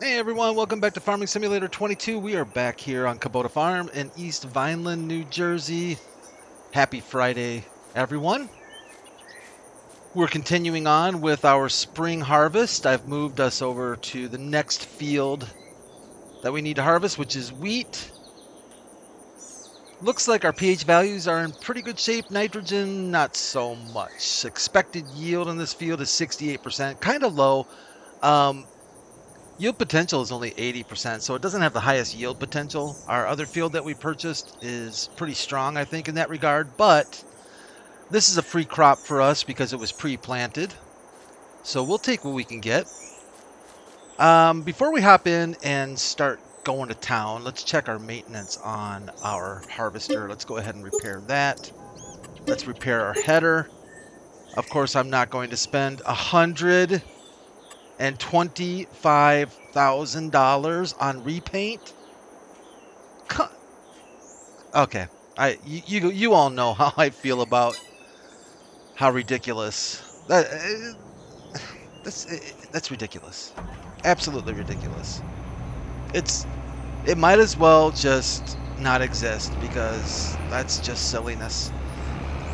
Hey everyone, welcome back to Farming Simulator 22. We are back here on Kubota Farm in East Vineland, New Jersey. Happy Friday, everyone. We're continuing on with our spring harvest. I've moved us over to the next field that we need to harvest, which is wheat. Looks like our pH values are in pretty good shape. Nitrogen, not so much. Expected yield in this field is 68%, kind of low. Um, Yield potential is only 80%, so it doesn't have the highest yield potential. Our other field that we purchased is pretty strong, I think, in that regard, but this is a free crop for us because it was pre-planted, so we'll take what we can get. Before we hop in and start going to town, let's check our maintenance on our harvester. Let's go ahead and repair that. Let's repair our header. Of course, I'm not going to spend $125,000 on repaint. Okay, you all know how I feel about how ridiculous that's ridiculous, absolutely ridiculous. It's it might as well just not exist because that's just silliness.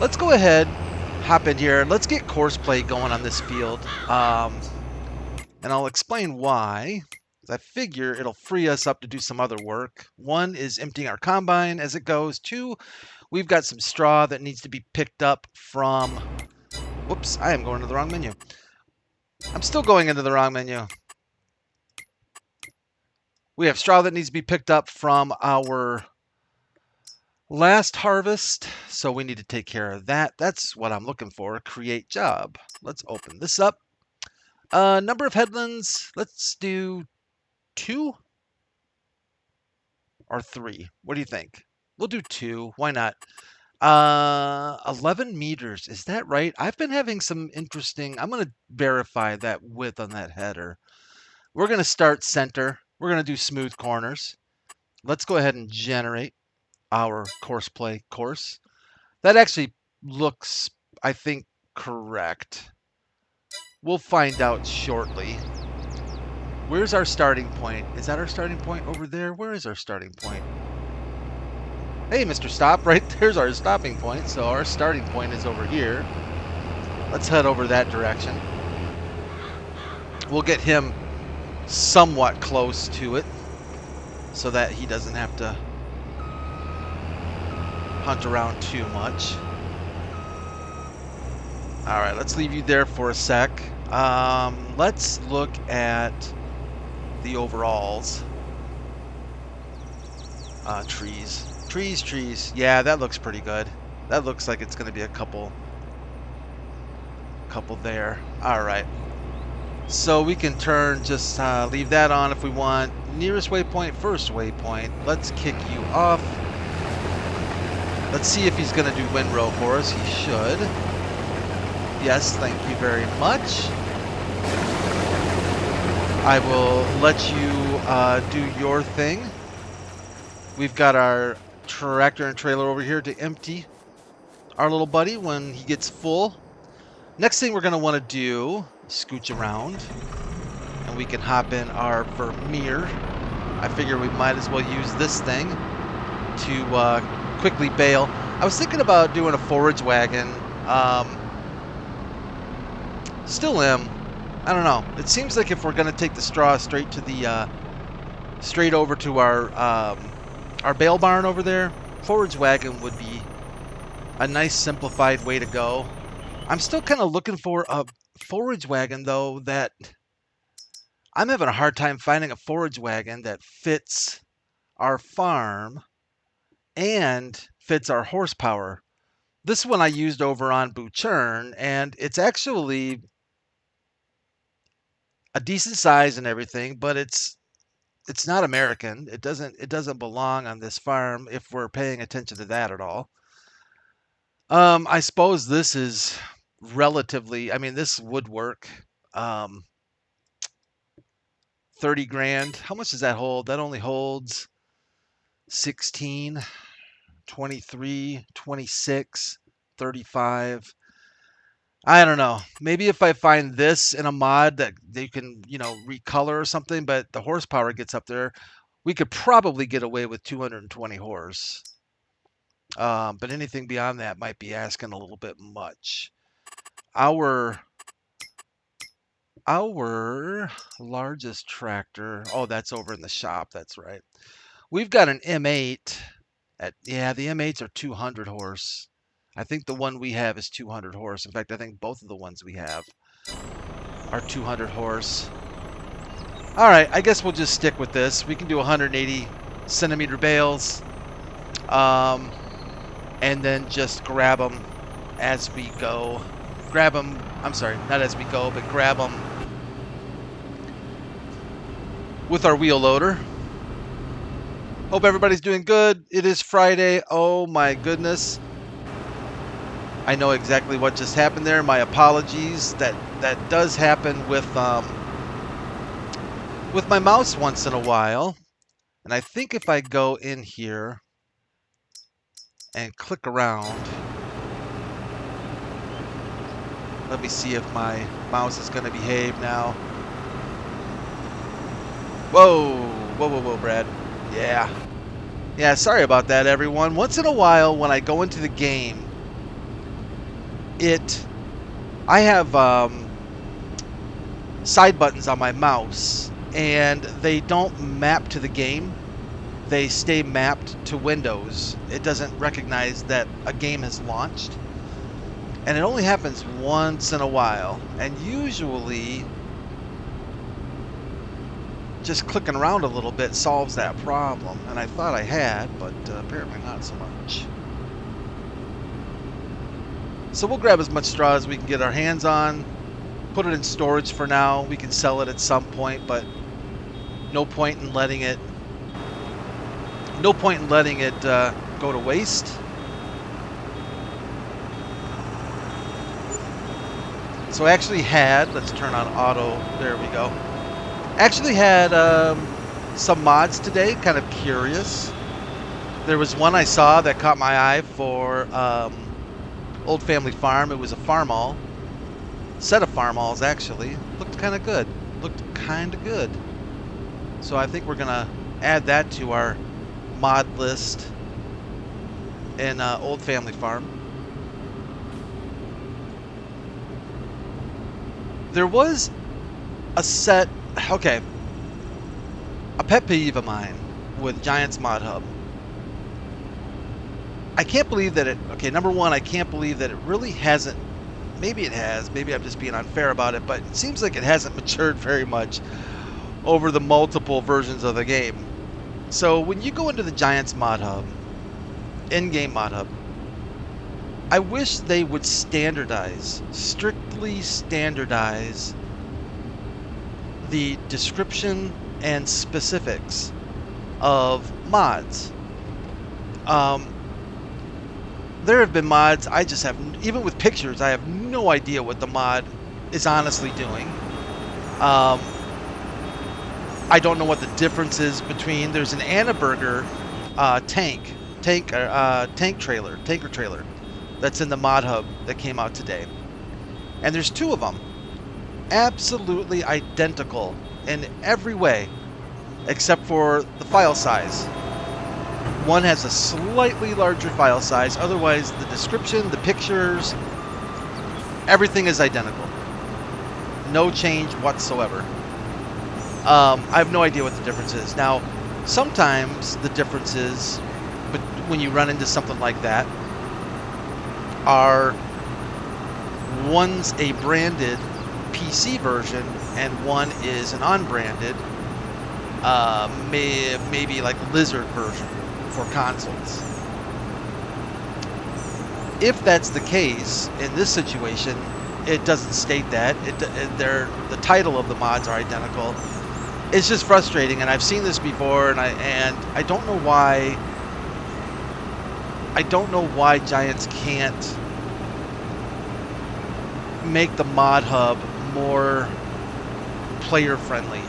Let's go ahead, hop in here. Let's get courseplay going on this field, and I'll explain why. I figure it'll free us up to do some other work. One is emptying our combine as it goes. Two, we've got some straw that needs to be picked up from... Whoops, I am going to the wrong menu. I'm still going into the wrong menu. We have straw that needs to be picked up from our last harvest, so we need to take care of that. That's what I'm looking for. Create job. Let's open this up. Number of headlands. Let's do 2 or 3. What do you think? We'll do 2. Why not? 11 meters. Is that right? I've been having some interesting... I'm going to verify that width on that header. We're going to start center. We're going to do smooth corners. Let's go ahead and generate our courseplay course. That actually looks, I think, correct. We'll find out shortly. Where's our starting point? Is that our starting point over there? Where is our starting point? Hey, Mr. Stop, right there's our stopping point. So our starting point is over here. Let's head over that direction. We'll get him somewhat close to it so that he doesn't have to hunt around too much. All right, let's leave you there for a sec. Let's look at the overalls. Trees. Yeah, that looks pretty good. That looks like it's going to be a couple there. All right. So we can just leave that on if we want. Nearest waypoint, first waypoint. Let's kick you off. Let's see if he's going to do windrow for us. He should. Yes, thank you very much. I will let you do your thing. We've got our tractor and trailer over here to empty our little buddy when he gets full. Next thing we're going to want to do, scooch around, and we can hop in our Vermeer. I figure we might as well use this thing to quickly bale. I was thinking about doing a forage wagon. Still am. I don't know. It seems like if we're going to take the straw straight to the straight over to our bale barn over there, forage wagon would be a nice simplified way to go. I'm still kind of looking for a forage wagon, though, that I'm having a hard time finding a forage wagon that fits our farm and fits our horsepower. This one I used over on Buchern, and it's actually a decent size and everything, but it's not American. It doesn't belong on this farm if we're paying attention to that at all. I suppose this is relatively, I mean, this would work. 30 grand. How much does that hold? That only holds 16, 23, 26, 35. I don't know. Maybe if I find this in a mod that they can, you know, recolor or something, but the horsepower gets up there, we could probably get away with 220 horse. But anything beyond that might be asking a little bit much. Our largest tractor, oh, that's over in the shop. That's right. We've got an M8. Yeah, the M8s are 200 horse. I think the one we have is 200 horse. In fact, I think both of the ones we have are 200 horse. All right, I guess we'll just stick with this. We can do 180 centimeter bales, and then just grab them as we go. Grab them, I'm sorry, not as we go, but grab them with our wheel loader. Hope everybody's doing good. It is Friday. Oh my goodness. I know exactly what just happened there. My apologies. That does happen with my mouse once in a while. And I think if I go in here and click around, let me see if my mouse is going to behave now. Whoa, whoa, whoa, whoa, Brad. Yeah, sorry about that, everyone. Once in a while, when I go into the game, I have side buttons on my mouse, and they don't map to the game. They stay mapped to Windows. It doesn't recognize that a game has launched. And it only happens once in a while. And usually, just clicking around a little bit solves that problem. And I thought I had, but apparently not so much. So we'll grab as much straw as we can get our hands on. Put it in storage for now. We can sell it at some point, but no point in letting it go to waste. So I actually had, let's turn on auto, there we go. Actually had some mods today, kind of curious. There was one I saw that caught my eye for Old Family Farm. It was a farm all. Set of farm alls, actually. Looked kind of good. So I think we're going to add that to our mod list in Old Family Farm. There was a set, okay, a pet peeve of mine with Giants Mod Hub. I can't believe that number one, I can't believe that it really hasn't, maybe it has, maybe I'm just being unfair about it, but it seems like it hasn't matured very much over the multiple versions of the game. So when you go into the Giants Mod Hub, in-game Mod Hub, I wish they would strictly standardize the description and specifics of mods. There have been mods, I just have, even with pictures, I have no idea what the mod is honestly doing. I don't know what the difference is between, there's an Annaberger tanker trailer that's in the Mod Hub that came out today. And there's two of them. Absolutely identical in every way, except for the file size. One has a slightly larger file size. Otherwise, the description, the pictures, everything is identical. No change whatsoever. I have no idea what the difference is. Now, sometimes the differences, but when you run into something like that, are one's a branded PC version and one is an unbranded, maybe like Lizard version for consoles. If that's the case, in this situation, it doesn't state that. The title of the mods are identical. It's just frustrating, and I've seen this before, and I don't know why. I don't know why Giants can't make the Mod Hub more player friendly.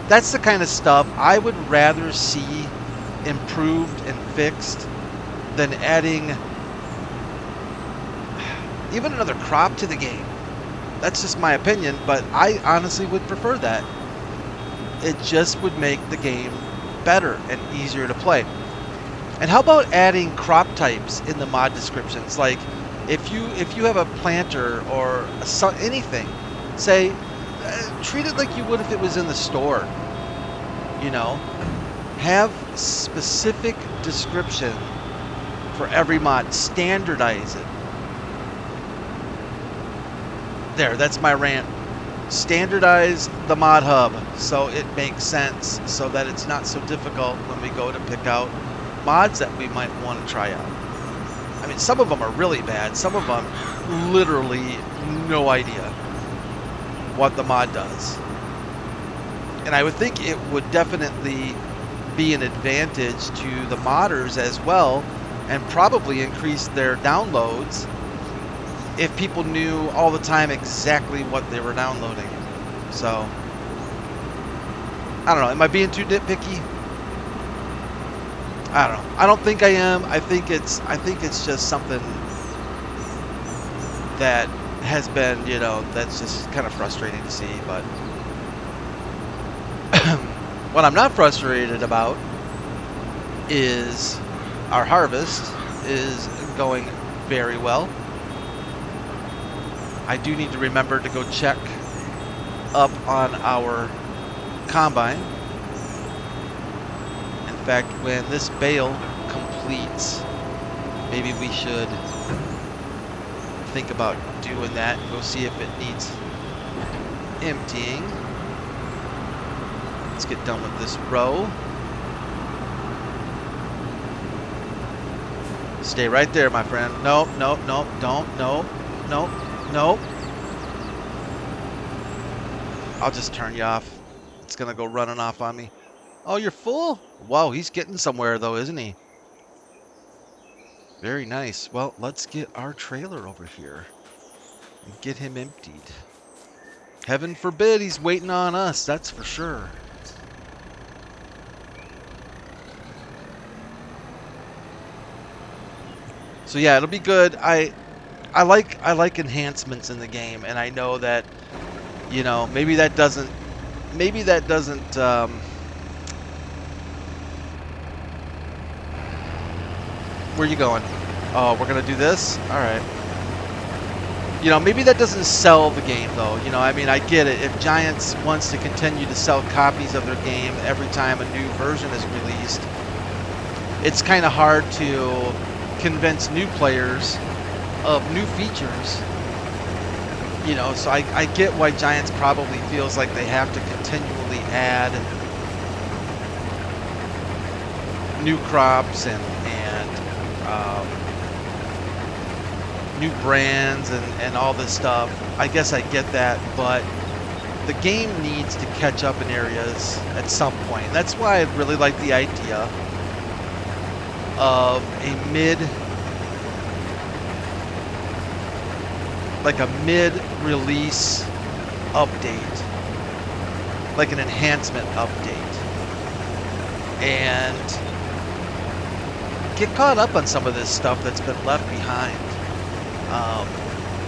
That's the kind of stuff I would rather see improved and fixed than adding even another crop to the game. That's just my opinion, but I honestly would prefer that. It just would make the game better and easier to play. And how about adding crop types in the mod descriptions? Like, if you have a planter or anything, say, treat it like you would if it was in the store. You know, have specific description for every mod. Standardize it. There, that's my rant. Standardize the mod hub so it makes sense, so that it's not so difficult when we go to pick out mods that we might want to try out. I mean, some of them are really bad. Some of them, literally no idea what the mod does. And I would think it would definitely be an advantage to the modders as well, and probably increase their downloads if people knew all the time exactly what they were downloading. So, I don't know. Am I being too nitpicky? I don't know. I don't think I am. I think it's just something that has been, you know, that's just kind of frustrating to see. But what I'm not frustrated about is our harvest is going very well. I do need to remember to go check up on our combine. In fact, when this bale completes, maybe we should think about doing that and go see if it needs emptying. Let's get done with this row. Stay right there, my friend. Nope, nope, nope, don't, nope, nope, nope. I'll just turn you off. It's gonna go running off on me. Oh, you're full? Wow, he's getting somewhere though, isn't he? Very nice. Well, let's get our trailer over here and get him emptied. Heaven forbid he's waiting on us, that's for sure. So yeah, it'll be good. I like enhancements in the game, and I know that, you know, maybe that doesn't where you going? Oh, we're gonna do this? Alright. You know, maybe that doesn't sell the game though. You know, I mean, I get it. If Giants wants to continue to sell copies of their game every time a new version is released, it's kind of hard to convince new players of new features. You know, so I get why Giants probably feels like they have to continually add new crops and new brands and all this stuff. I guess I get that, but the game needs to catch up in areas at some point. That's why I really like the idea of a mid-release update, like an enhancement update, and get caught up on some of this stuff that's been left behind,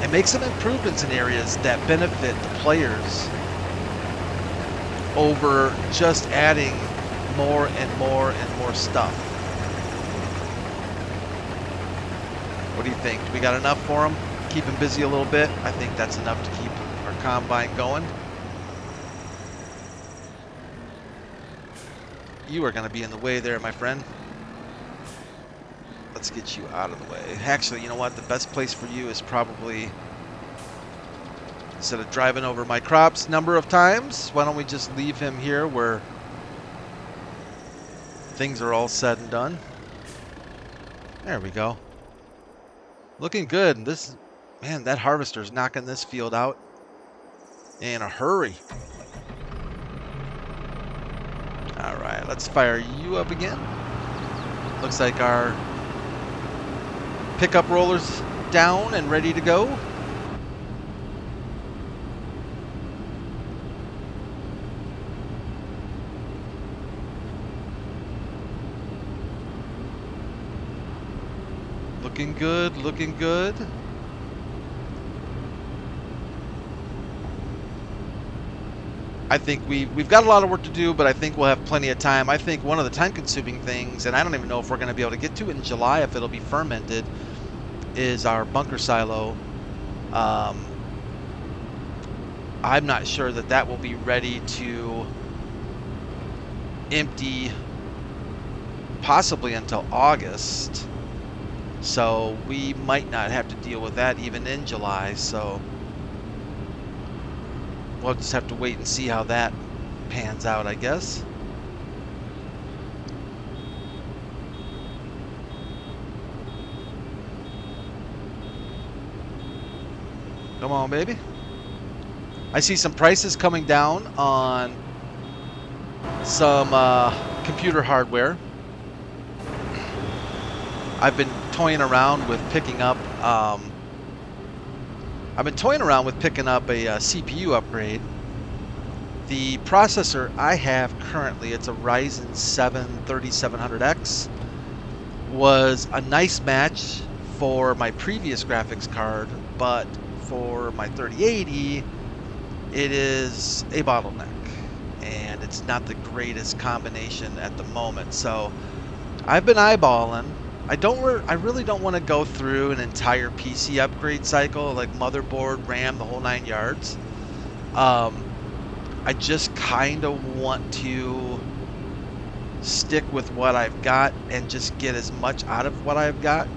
and make some improvements in areas that benefit the players over just adding more and more and more stuff. What do you think? Do we got enough for them? Keep him busy a little bit. I think that's enough to keep our combine going. You are going to be in the way there, my friend. Let's get you out of the way. Actually, you know what? The best place for you is probably, instead of driving over my crops number of times, why don't we just leave him here where things are all said and done. There we go. Looking good. This, man, that harvester's knocking this field out in a hurry. All right, let's fire you up again. Looks like our pickup roller's down and ready to go. Looking good, looking good. I think we've got a lot of work to do, but I think we'll have plenty of time. I think one of the time-consuming things, and I don't even know if we're going to be able to get to it in July, if it'll be fermented, is our bunker silo. I'm not sure that that will be ready to empty possibly until August. So we might not have to deal with that even in July. So we'll just have to wait and see how that pans out, I guess. Come on, baby. I see some prices coming down on some computer hardware. I've been toying around with picking up a CPU upgrade. The processor I have currently, it's a Ryzen 7 3700X, was a nice match for my previous graphics card, but for my 3080, it is a bottleneck, and it's not the greatest combination at the moment. So I've been eyeballing. I really don't want to go through an entire PC upgrade cycle, like motherboard, RAM, the whole 9 yards. I just kind of want to stick with what I've got and just get as much out of what I've got.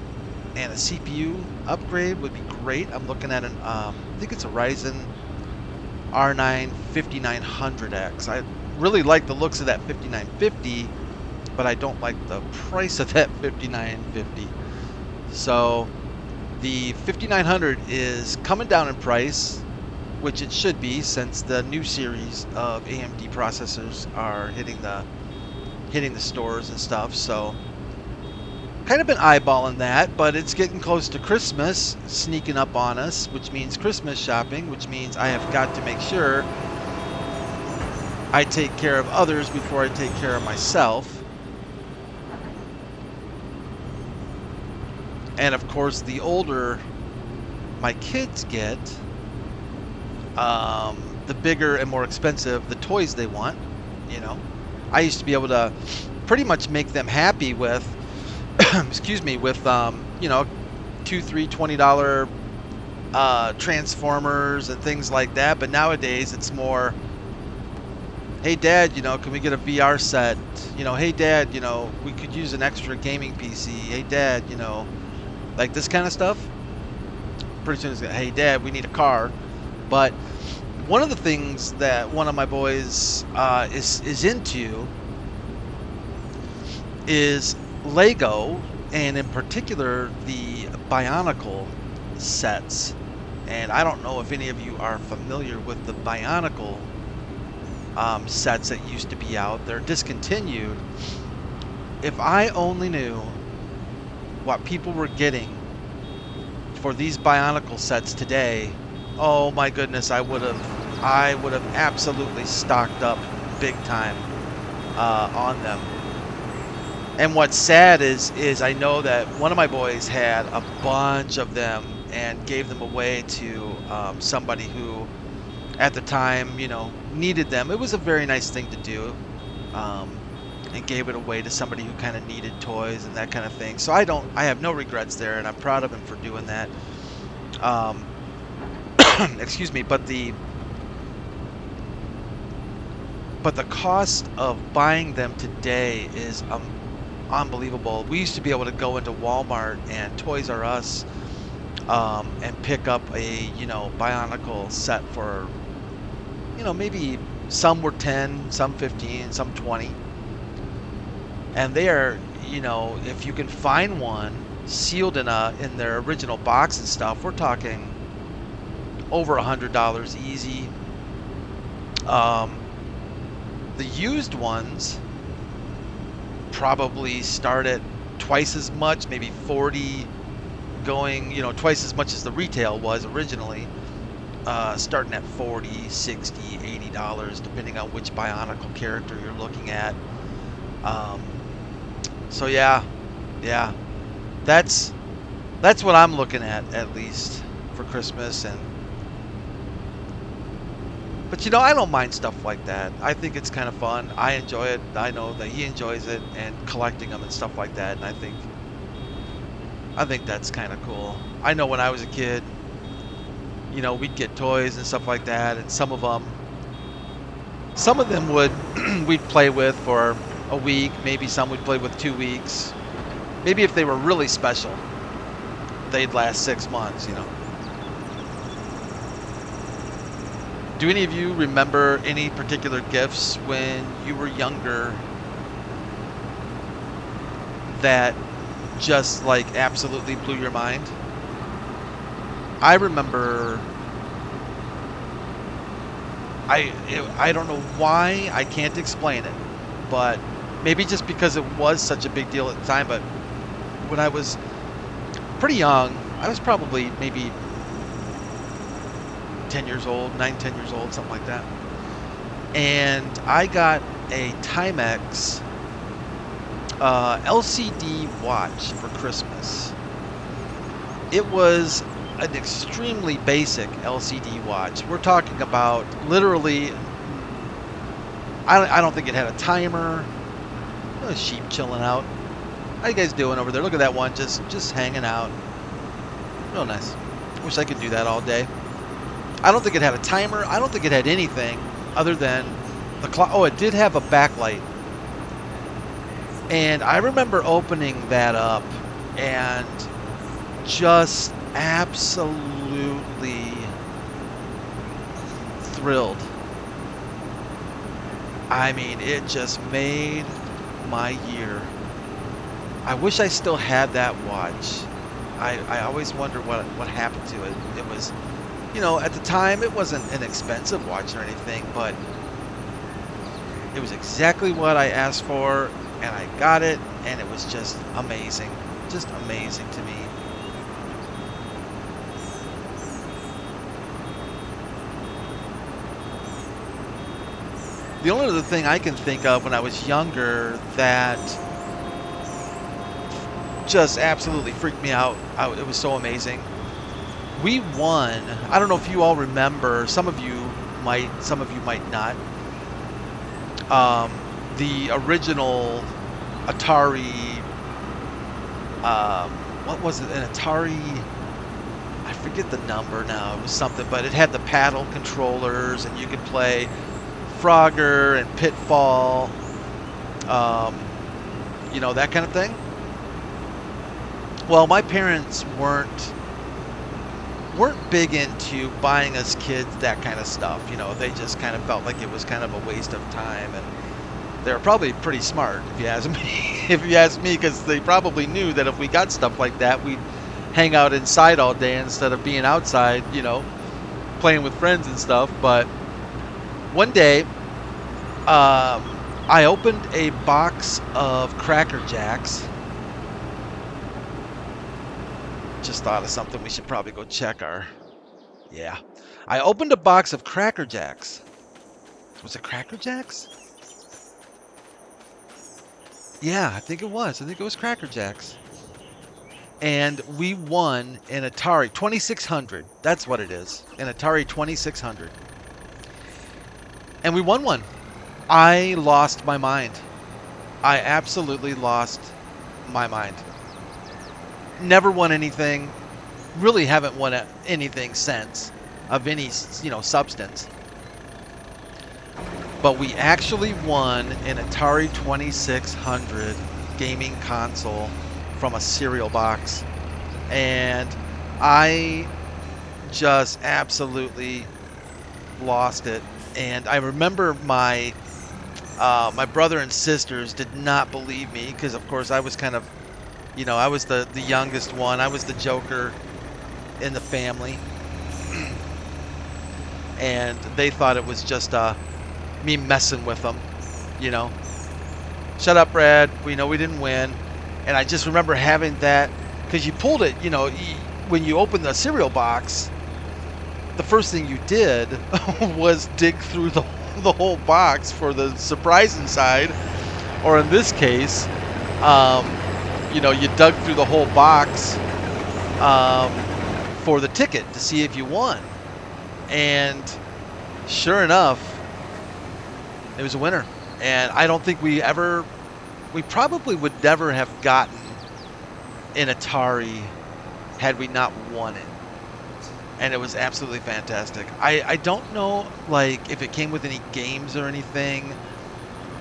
And a CPU upgrade would be great. I'm looking at I think it's a Ryzen R9 5900X. I really like the looks of that 5950, but I don't like the price of that 5950. So the 5900 is coming down in price, which it should be, since the new series of AMD processors are hitting the stores and stuff. So kind of been eyeballing that, but it's getting close to Christmas sneaking up on us, which means Christmas shopping, which means I have got to make sure I take care of others before I take care of myself. And of course, the older my kids get, the bigger and more expensive the toys they want. You know, I used to be able to pretty much make them happy with excuse me, with you know, $2, $3, $20 Transformers and things like that. But nowadays it's more, hey Dad, you know, can we get a VR set? You know, hey Dad, you know, we could use an extra gaming PC. Hey Dad, you know, like this kind of stuff. Pretty soon it's gonna, hey Dad, we need a car. But one of the things that one of my boys is into is Lego, and in particular the Bionicle sets. And I don't know if any of you are familiar with the Bionicle sets that used to be out. They're discontinued. If I only knew what people were getting for these Bionicle sets today, oh my goodness, I would have absolutely stocked up big time on them. And what's sad is I know that one of my boys had a bunch of them and gave them away to somebody who at the time, you know, needed them. It was a very nice thing to do, and gave it away to somebody who kind of needed toys and that kind of thing. So I have no regrets there, and I'm proud of him for doing that. Excuse me, but the cost of buying them today is unbelievable. We used to be able to go into Walmart and Toys R Us and pick up a, you know, Bionicle set for, you know, maybe some were 10, some 15, some 20. And they are, you know, if you can find one sealed in their original box and stuff, we're talking over $100 easy. The used ones probably start at twice as much, maybe 40, going, you know, twice as much as the retail was originally, starting at 40, 60, $80, depending on which Bionicle character you're looking at. So yeah, that's what I'm looking at least for Christmas. And But you know, I don't mind stuff like that. I think it's kind of fun. I enjoy it. I know that he enjoys it, and collecting them and stuff like that. And I think that's kind of cool. I know when I was a kid, you know, we'd get toys and stuff like that, and some of them would we'd play with for a week. Maybe some we'd play with 2 weeks. Maybe if they were really special, they'd last 6 months. You know. Do any of you remember any particular gifts when you were younger that just like absolutely blew your mind? I remember, I don't know why, I can't explain it, but maybe just because it was such a big deal at the time, but when I was pretty young, I was probably maybe 10 years old, 9, 10 years old, something like that. And I got a Timex LCD watch for Christmas. It was an extremely basic LCD watch. We're talking about literally, I don't think it had a timer. Oh, sheep chilling out. How you guys doing over there? Look at that one, just hanging out. Real nice. Wish I could do that all day. I don't think it had a timer. I don't think it had anything other than the clock. Oh, it did have a backlight. And I remember opening that up and just absolutely thrilled. I mean, it just made my year. I wish I still had that watch. I always wonder what happened to it. It was, you know, at the time it wasn't an expensive watch or anything, but it was exactly what I asked for, and I got it, and it was just amazing. Just amazing to me. The only other thing I can think of when I was younger that just absolutely freaked me out, it was so amazing. We won, I don't know if you all remember, some of you might not, the original Atari, what was it, an Atari, I forget the number now, it was something, but it had the paddle controllers, and you could play Frogger and Pitfall, you know, that kind of thing. Well, my parents weren't big into buying us kids that kind of stuff. You know, they just kind of felt like it was kind of a waste of time, and they were probably pretty smart, if you ask me. If you ask me, because they probably knew that if we got stuff like that, we'd hang out inside all day instead of being outside, you know, playing with friends and stuff. But one day, I opened a box of Cracker Jacks. Just thought of something. We should probably go check our... Yeah. I opened a box of Cracker Jacks. Was it Cracker Jacks? Yeah, I think it was. I think it was Cracker Jacks. And we won an Atari 2600. That's what it is. An Atari 2600. And we won one. I lost my mind. I absolutely lost my mind. Never won anything. Really haven't won anything since of any, you know, substance. But we actually won an Atari 2600 gaming console from a cereal box. And I just absolutely lost it. And I remember my brother and sisters did not believe me because, of course, I was kind of, you know, I was the youngest one. I was the joker in the family. And they thought it was just me messing with them, you know. Shut up, Brad. We know we didn't win. And I just remember having that, because you pulled it, you know, when you opened the cereal box, the first thing you did was dig through the whole box for the surprise inside. Or in this case, you know, you dug through the whole box for the ticket to see if you won. And sure enough, it was a winner. And I don't think we probably would never have gotten an Atari had we not won it. And it was absolutely fantastic. I don't know, like, if it came with any games or anything,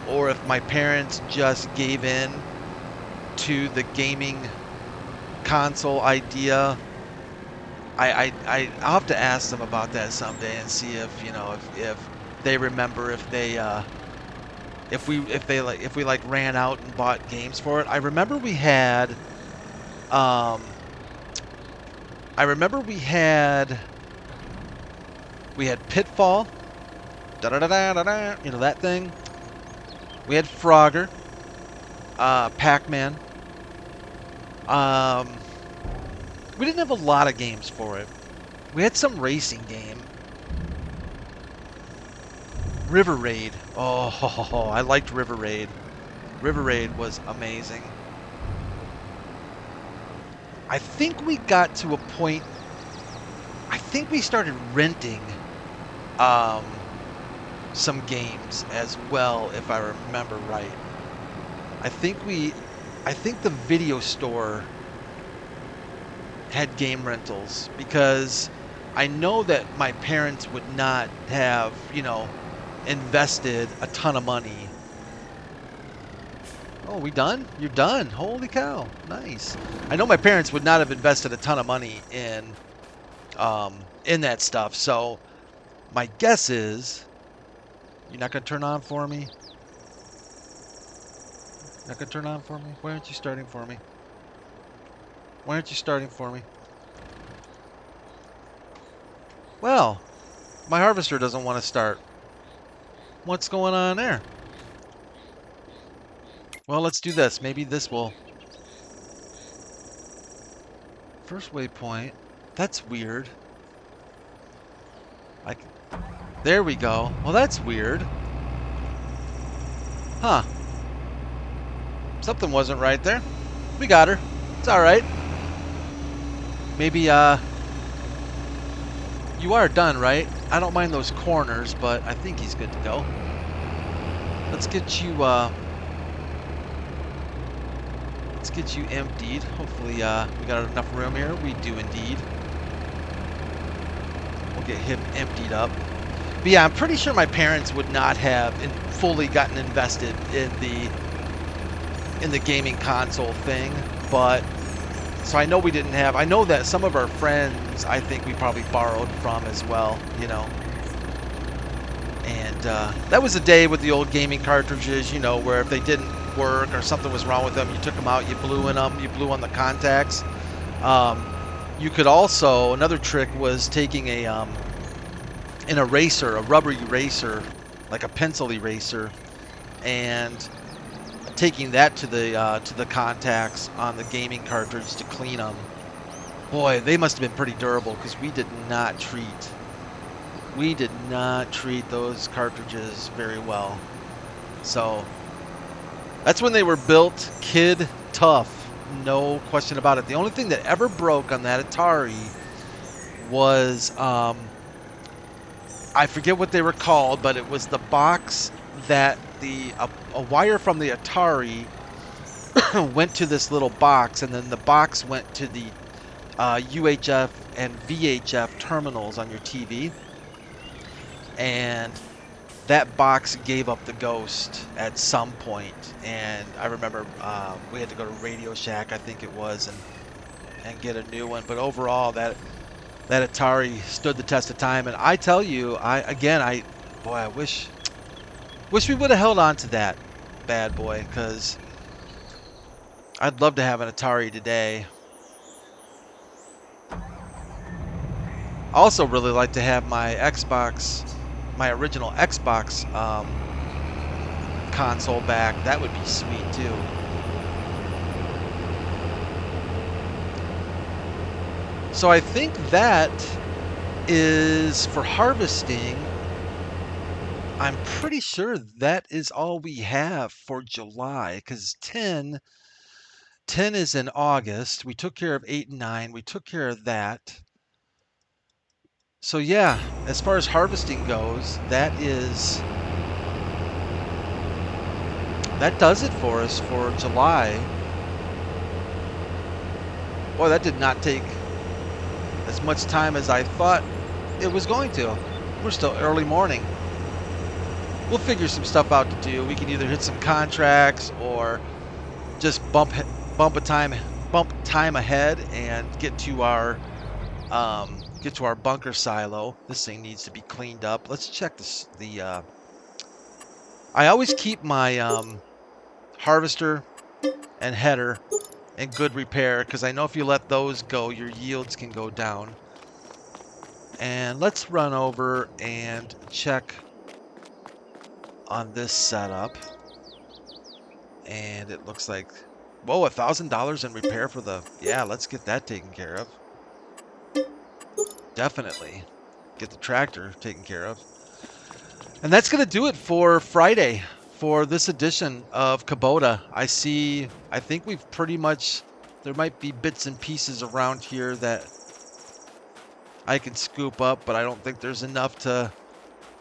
or if my parents just gave in to the gaming console idea. I'll have to ask them about that someday and see if, you know, if they remember, if they if we like ran out and bought games for it. I remember we had Pitfall, da da da da da da, you know, that thing. We had Frogger, Pac-Man. We didn't have a lot of games for it. We had some racing game. River Raid. Oh, I liked River Raid. River Raid was amazing. I think we got to a point, I think we started renting some games as well, if I remember right. I think the video store had game rentals, because I know that my parents would not have, you know, invested a ton of money. Oh, we done? You're done. Holy cow. Nice. I know my parents would not have invested a ton of money in that stuff. So my guess is, you're not going to turn on for me? Not going to turn on for me? Why aren't you starting for me? Why aren't you starting for me? Well, my harvester doesn't want to start. What's going on there? Well, let's do this. Maybe this will... First waypoint. That's weird. There we go. Well, that's weird. Huh. Something wasn't right there. We got her. It's alright. Maybe, you are done, right? I don't mind those corners, but I think he's good to go. Let's get you, emptied. Hopefully, we got enough room here. We do indeed. We'll get him emptied up. But yeah, I'm pretty sure my parents would not have fully gotten invested in the gaming console thing, but so I know we didn't have. I know that some of our friends, I think we probably borrowed from as well, you know. And that was a day with the old gaming cartridges, you know, where if they didn't work or something was wrong with them, you took them out, you blew in them, you blew on the contacts. You could also, another trick was taking an eraser, a rubber eraser, like a pencil eraser, and taking that to the contacts on the gaming cartridge to clean them. Boy, they must have been pretty durable, because we did not treat those cartridges very well. So that's when they were built, kid tough, no question about it. The only thing that ever broke on that Atari was I forget what they were called, but it was the box that a wire from the Atari went to this little box, and then the box went to the UHF and VHF terminals on your TV, and that box gave up the ghost at some point. And I remember we had to go to Radio Shack, I think it was, and get a new one. But overall, that Atari stood the test of time. And I tell you, I wish we would have held on to that bad boy, because I'd love to have an Atari today. I also really like to have my original Xbox console back. That would be sweet too. So I think that is for harvesting. I'm pretty sure that is all we have for July, because 10 is in August. We took care of 8 and 9. We took care of that. So yeah, as far as harvesting goes, that does it for us for July. Boy, that did not take as much time as I thought it was going to. We're still early morning. We'll figure some stuff out to do. We can either hit some contracts or just bump time ahead and get to our bunker silo. This thing needs to be cleaned up. Let's check this. I always keep my harvester and header in good repair because I know if you let those go, your yields can go down. And let's run over and check on this setup. And it looks like, whoa, $1,000 in repair for the, yeah, let's get that taken care of. Definitely get the tractor taken care of. And that's going to do it for Friday for this edition of Kubota. I think we've pretty much, there might be bits and pieces around here that I can scoop up, but I don't think there's enough to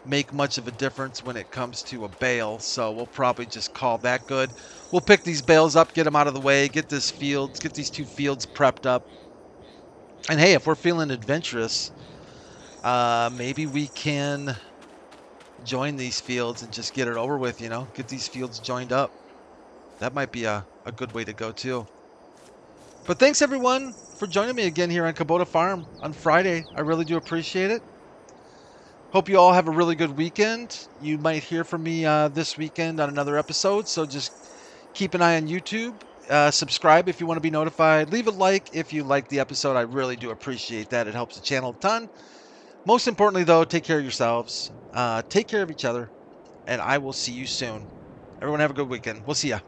make much of a difference when it comes to a bale. So we'll probably just call that good. We'll pick these bales up, get them out of the way, get these two fields prepped up. And hey, if we're feeling adventurous, maybe we can join these fields and just get it over with, get these fields joined up. That might be a good way to go too. But thanks everyone for joining me again here on Kubota Farm on Friday. I really do appreciate it. Hope you all have a really good weekend. You might hear from me this weekend on another episode, so just keep an eye on YouTube. Subscribe if you want to be notified. Leave a like if you like the episode. I really do appreciate that. It helps the channel a ton. Most importantly, though, take care of yourselves. Take care of each other. And I will see you soon. Everyone have a good weekend. We'll see ya.